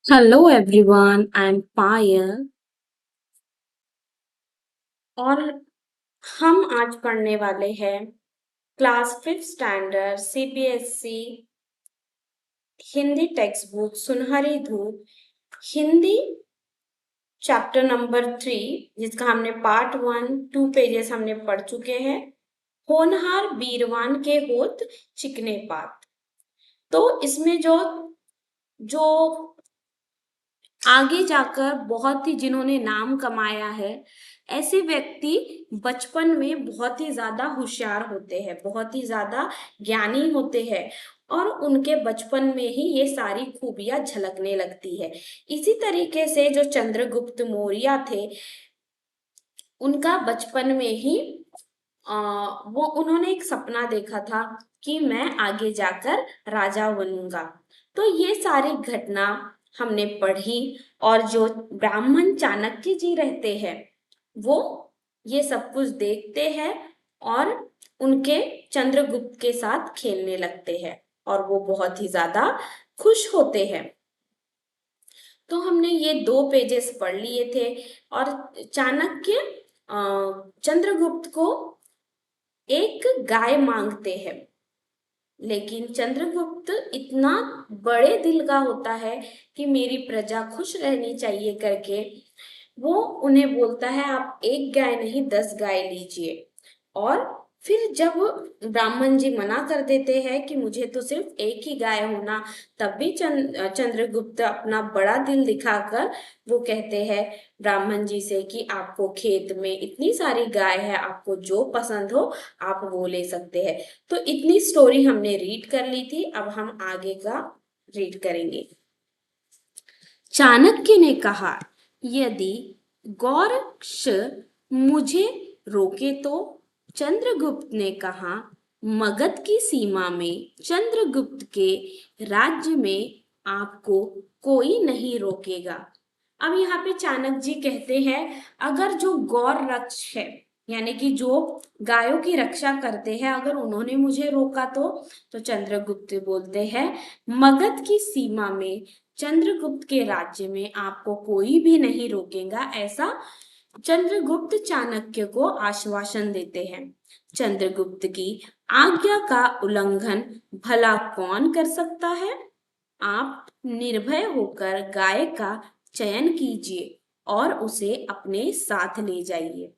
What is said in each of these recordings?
Hello everyone, I am पायल और हम आज पढ़ने वाले हैं class fifth standard CBSE Hindi text book सुनहरी धूप हिंदी चैप्टर नंबर 3, जिसका हमने पार्ट 1 2 पेजेस हमने पढ़ चुके हैं। होनहार बीरवान के होत चिकने पात। तो इसमें जो जो आगे जाकर बहुत ही जिन्होंने नाम कमाया है, ऐसे व्यक्ति बचपन में बहुत ही ज्यादा होशियार होते हैं, बहुत ही ज्यादा ज्ञानी होते हैं और उनके बचपन में ही ये सारी खूबियां झलकने लगती है। इसी तरीके से जो चंद्रगुप्त मौर्य थे, उनका बचपन में ही वो उन्होंने एक सपना देखा था कि मैं आगे जाकर राजा बनूंगा। तो ये सारी घटना हमने पढ़ी और जो ब्राह्मण चाणक्य जी रहते हैं, वो ये सब कुछ देखते हैं और उनके चंद्रगुप्त के साथ खेलने लगते हैं और वो बहुत ही ज्यादा खुश होते हैं। तो हमने ये 2 पेजेस पढ़ लिए थे और चाणक्य चंद्रगुप्त को एक गाय मांगते हैं, लेकिन चंद्रगुप्त इतना बड़े दिल का होता है कि मेरी प्रजा खुश रहनी चाहिए करके वो उन्हें बोलता है आप एक गाय नहीं 10 गाय लीजिए। और फिर जब ब्राह्मण जी मना कर देते हैं कि मुझे तो सिर्फ एक ही गाय होना, तब भी चंद्रगुप्त अपना बड़ा दिल दिखाकर वो कहते हैं ब्राह्मण जी से कि आपको खेत में इतनी सारी गाय है, आपको जो पसंद हो आप वो ले सकते हैं। तो इतनी स्टोरी हमने रीड कर ली थी, अब हम आगे का रीड करेंगे। चाणक्य ने कहा, यदि गौरक्ष मुझे रोके तो? चंद्रगुप्त ने कहा, मगध की सीमा में चंद्रगुप्त के राज्य में आपको कोई नहीं रोकेगा। अब यहाँ पे चाणक्य जी कहते हैं, अगर जो गौर रक्ष है यानी कि जो गायों की रक्षा करते हैं, अगर उन्होंने मुझे रोका तो चंद्रगुप्त बोलते हैं, मगध की सीमा में चंद्रगुप्त के राज्य में आपको कोई भी नहीं रोकेगा। ऐसा चंद्रगुप्त चाणक्य को आश्वासन देते हैं। चंद्रगुप्त की आज्ञा का उल्लंघन भला कौन कर सकता है? आप निर्भय होकर गाय का चयन कीजिए और उसे अपने साथ ले जाइए।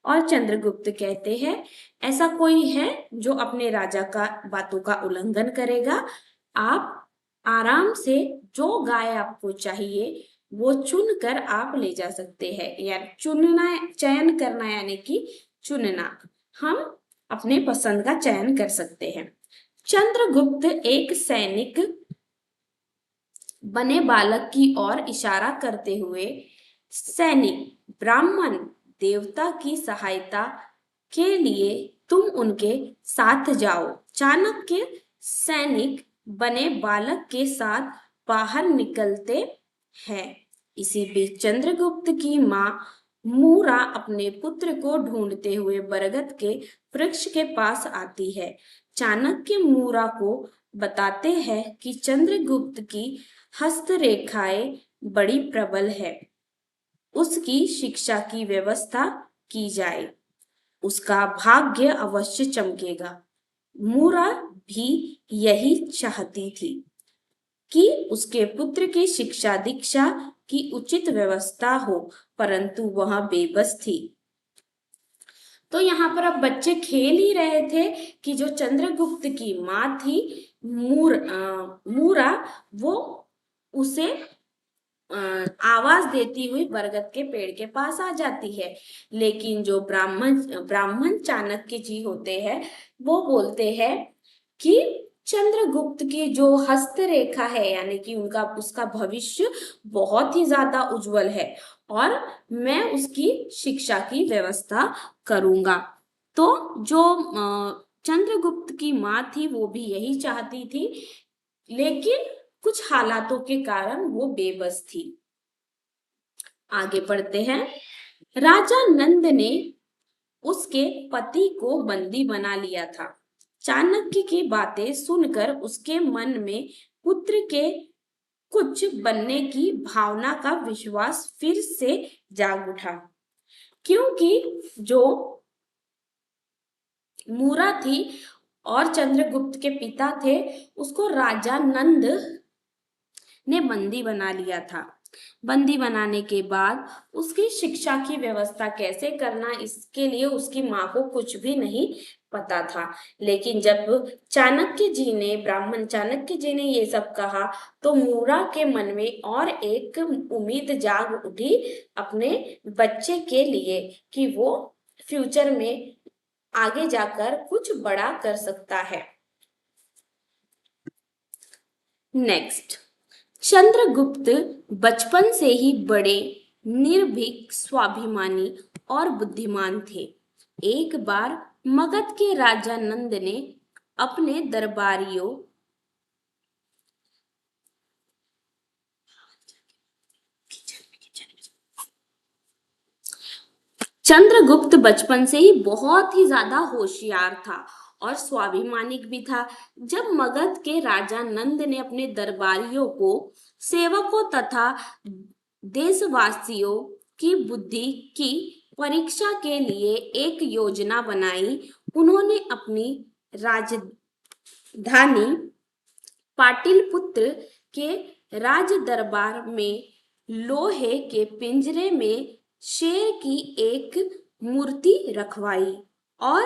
और चंद्रगुप्त कहते हैं, ऐसा कोई है जो अपने राजा का बातों का उल्लंघन करेगा? आप आराम से जो गाय आपको चाहिए वो चुन कर आप ले जा सकते हैं। या चुनना, चयन करना यानी कि चुनना, हम अपने पसंद का चयन कर सकते हैं। चंद्रगुप्त एक सैनिक बने बालक की ओर इशारा करते हुए, सैनिक ब्राह्मण देवता की सहायता के लिए तुम उनके साथ जाओ। चाणक्य सैनिक बने बालक के साथ बाहर निकलते हैं। इसी बीच चंद्रगुप्त की माँ मूरा अपने पुत्र को ढूंढते हुए बरगद के वृक्ष के पास आती है। चाणक्य मूरा को बताते हैं कि चंद्रगुप्त की हस्तरेखाएं बड़ी प्रबल है, उसकी शिक्षा की व्यवस्था की जाए, उसका भाग्य अवश्य चमकेगा। मूरा भी यही चाहती थी कि उसके पुत्र की शिक्षा दीक्षा की उचित व्यवस्था हो, परंतु वह बेबस थी। तो यहाँ पर अब बच्चे खेल ही रहे थे कि जो चंद्रगुप्त की माँ थी मूरा, वो उसे आवाज देती हुई बरगद के पेड़ के पास आ जाती है। लेकिन जो ब्राह्मण ब्राह्मण चाणक्य जी होते हैं, वो बोलते हैं कि चंद्रगुप्त की जो हस्तरेखा है यानी कि उनका उसका भविष्य बहुत ही ज्यादा उज्जवल है और मैं उसकी शिक्षा की व्यवस्था करूंगा। तो जो चंद्रगुप्त की माँ थी वो भी यही चाहती थी, लेकिन कुछ हालातों के कारण वो बेबस थी। आगे पढ़ते हैं। राजा नंद ने उसके पति को बंदी बना लिया था। चाणक्य की बातें सुनकर उसके मन में पुत्र के कुछ बनने की भावना का विश्वास फिर से जाग उठा, क्योंकि जो मूरा थी और चंद्रगुप्त के पिता थे, उसको राजा नंद ने बंदी बना लिया था। बंदी बनाने के बाद उसकी शिक्षा की व्यवस्था कैसे करना, इसके लिए उसकी माँ को कुछ भी नहीं पता था। लेकिन जब चाणक्य जी ने, ब्राह्मण चाणक्य जी ने ये सब कहा, तो मूरा के मन में और एक उम्मीद जाग उठी अपने बच्चे के लिए कि वो फ्यूचर में आगे जाकर कुछ बड़ा कर सकता है। नेक्स्ट, चंद्रगुप्त बचपन से ही बड़े निर्भीक, स्वाभिमानी और बुद्धिमान थे। एक बार मगध के राजा नंद ने अपने दरबारियों चंद्रगुप्त बचपन से ही बहुत ही ज्यादा होशियार था और स्वाभिमानिक भी था। जब मगध के राजा नंद ने अपने दरबारियों को, सेवकों तथा देशवासियों की बुद्धि की परीक्षा के लिए एक योजना बनाई, उन्होंने अपनी राजधानी पाटलिपुत्र के राज दरबार में लोहे के पिंजरे में शेर की एक मूर्ति रखवाई और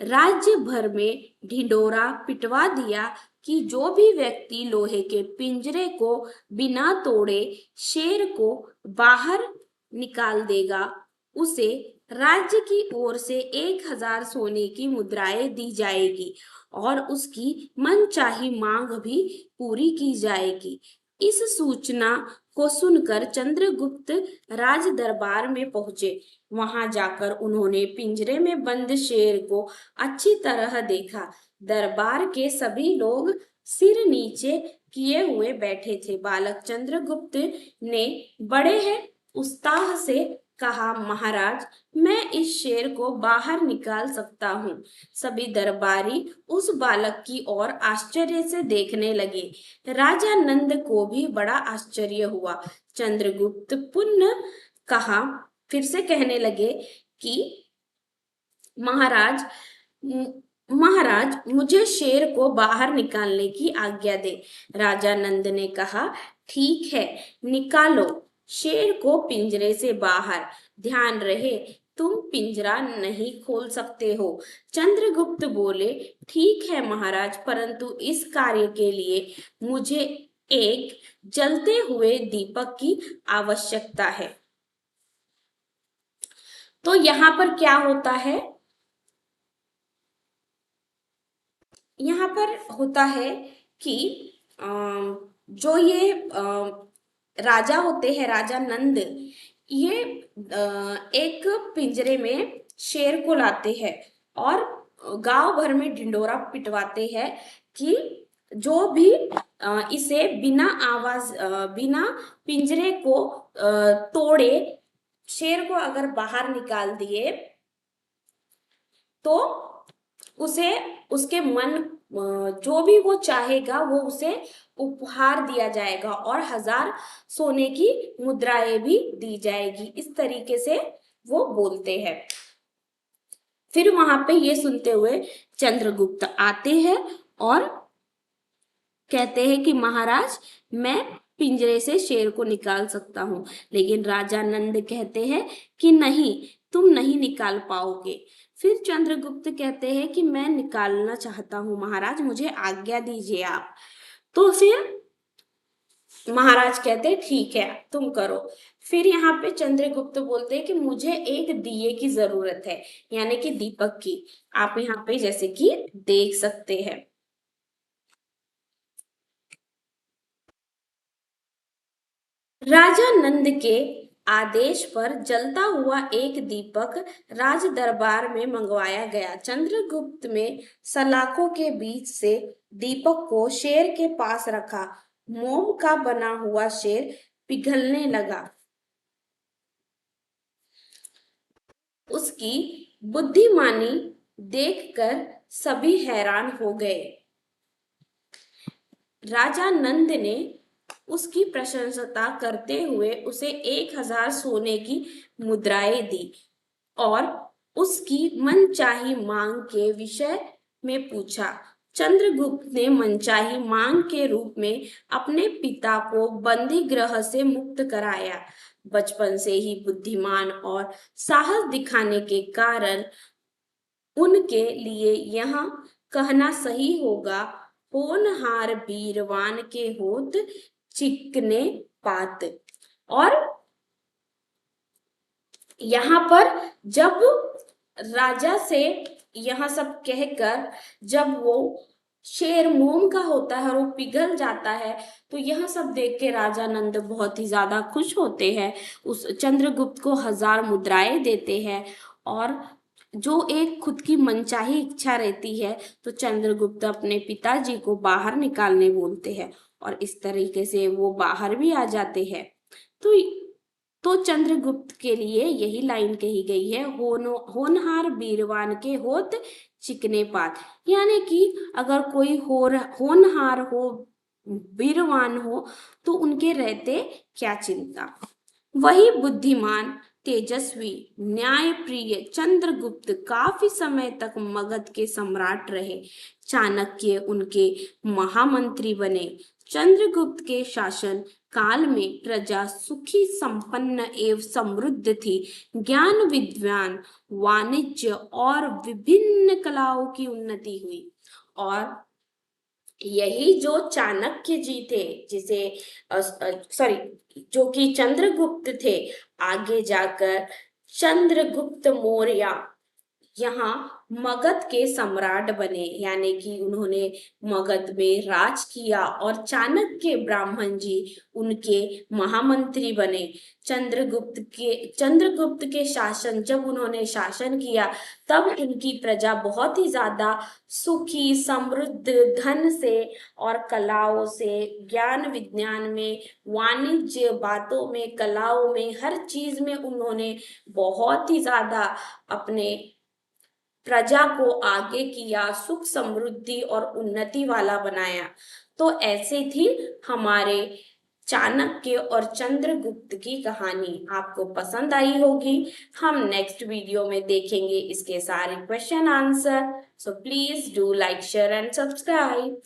राज्य भर में ढिंढोरा पिटवा दिया कि जो भी व्यक्ति लोहे के पिंजरे को बिना तोड़े शेर को बाहर निकाल देगा, उसे राज्य की ओर से 1000 सोने की मुद्राएं दी जाएगी और उसकी मनचाही मांग भी पूरी की जाएगी। इस सूचना को सुनकर चंद्रगुप्त राज दरबार में पहुंचे। वहां जाकर उन्होंने पिंजरे में बंद शेर को अच्छी तरह देखा। दरबार के सभी लोग सिर नीचे किए हुए बैठे थे। बालक चंद्रगुप्त ने बड़े है उत्साह से कहा, महाराज, मैं इस शेर को बाहर निकाल सकता हूँ। सभी दरबारी उस बालक की ओर आश्चर्य से देखने लगे। राजा नंद को भी बड़ा आश्चर्य हुआ। चंद्रगुप्त पुनः कहा, फिर से कहने लगे कि महाराज, महाराज, मुझे शेर को बाहर निकालने की आज्ञा दे। राजा नंद ने कहा, ठीक है, निकालो शेर को पिंजरे से बाहर। ध्यान रहे, तुम पिंजरा नहीं खोल सकते हो। चंद्रगुप्त बोले, ठीक है महाराज, परंतु इस कार्य के लिए मुझे एक जलते हुए दीपक की आवश्यकता है। तो यहाँ पर क्या होता है? यहाँ पर होता है कि जो ये राजा होते हैं, राजा नंद, ये एक पिंजरे में शेर को लाते हैं और गांव भर में ढिंडोरा पिटवाते हैं कि जो भी इसे बिना आवाज, बिना पिंजरे को तोड़े शेर को अगर बाहर निकाल दिए तो उसे, उसके मन जो भी वो चाहेगा वो उसे उपहार दिया जाएगा और 1000 सोने की मुद्राएं भी दी जाएगी। इस तरीके से वो बोलते हैं। फिर वहां पे ये सुनते हुए चंद्रगुप्त आते हैं और कहते हैं कि महाराज, मैं पिंजरे से शेर को निकाल सकता हूँ। लेकिन राजा नंद कहते हैं कि नहीं, तुम नहीं निकाल पाओगे। फिर चंद्रगुप्त कहते हैं कि मैं निकालना चाहता हूँ महाराज, मुझे आज्ञा दीजिए आप। तो फिर महाराज कहते हैं, ठीक है, तुम करो। फिर यहाँ पे चंद्रगुप्त बोलते हैं कि मुझे एक दिए की जरूरत है, यानी कि दीपक की। आप यहाँ पे जैसे कि देख सकते हैं। राजा नंद के आदेश पर जलता हुआ एक दीपक राज दरबार में मंगवाया गया। चंद्रगुप्त में सलाखों के बीच से दीपक को शेर के पास रखा। मोम का बना हुआ शेर पिघलने लगा। उसकी बुद्धिमानी देखकर सभी हैरान हो गए। राजा नंद ने उसकी प्रशंसा करते हुए उसे 1000 सोने की मुद्राएं दी और उसकी मनचाही मांग के विषय में पूछा। चंद्रगुप्त ने मनचाही मांग के रूप में अपने पिता को बंदी गृह से मुक्त कराया। बचपन से ही बुद्धिमान और साहस दिखाने के कारण उनके लिए यहाँ कहना सही होगा, होनहार बीरवान के होत चिकने पात। और यहाँ पर जब राजा से यह सब कहकर जब वो शेर मोम का होता है और वो पिघल जाता है, तो यह सब देख के राजा नंद बहुत ही ज्यादा खुश होते हैं, उस चंद्रगुप्त को 1000 मुद्राएं देते हैं। और जो एक खुद की मनचाही इच्छा रहती है, तो चंद्रगुप्त अपने पिताजी को बाहर निकालने बोलते हैं और इस तरीके से वो बाहर भी आ जाते हैं। तो चंद्रगुप्त के लिए यही लाइन कही गई है, होनहार बीरवान के होत चिकने पात, यानी कि अगर कोई होनहार हो, बीरवान हो, तो उनके रहते क्या चिंता। वही बुद्धिमान, तेजस्वी, न्यायप्रिय चंद्रगुप्त काफी समय तक मगध के सम्राट रहे। चाणक्य उनके महामंत्री बने। चंद्रगुप्त के शासन काल में प्रजा सुखी, संपन्न एवं समृद्ध थी। ज्ञान, विज्ञान, वाणिज्य और विभिन्न कलाओं की उन्नति हुई। और यही जो चाणक्य जी थे, जिसे सॉरी जो कि चंद्रगुप्त थे, आगे जाकर चंद्रगुप्त मौर्य यहाँ मगध के सम्राट बने, यानी कि उन्होंने मगध में राज किया और चाणक्य ब्राह्मण जी उनके महामंत्री बने। चंद्रगुप्त के शासन जब उन्होंने शासन किया, तब उनकी प्रजा बहुत ही ज्यादा सुखी, समृद्ध, धन से और कलाओं से, ज्ञान विज्ञान में, वाणिज्य बातों में, कलाओं में, हर चीज में उन्होंने बहुत ही ज्यादा अपने प्रजा को आगे किया, सुख समृद्धि और उन्नति वाला बनाया। तो ऐसे थी हमारे चाणक्य और चंद्रगुप्त की कहानी। आपको पसंद आई होगी। हम नेक्स्ट वीडियो में देखेंगे इसके सारे question answer. So please do like, share and subscribe.